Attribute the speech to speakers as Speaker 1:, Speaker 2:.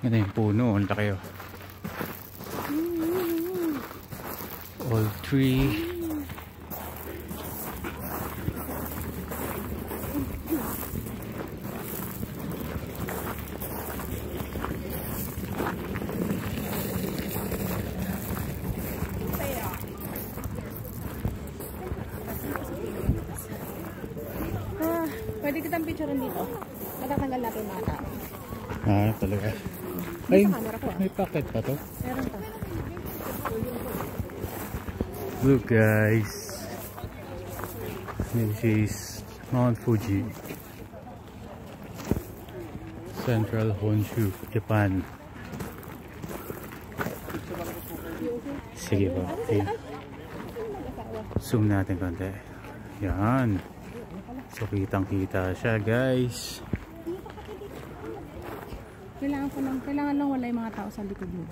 Speaker 1: Ganda yung puno, ang laki oh. Old tree.
Speaker 2: Pwede kitang picturean dito. Matatanggal natin mga tao.
Speaker 1: Ah, talaga. Ay, may packet pa to?
Speaker 2: Meron pa.
Speaker 1: Look guys. This is Mount Fuji. Central Honshu, Japan. Sige po. Okay. Zoom natin konti. Yan. So kitang-kita siya guys.
Speaker 2: Kailangan lang wala yung mga tao sa likod mo.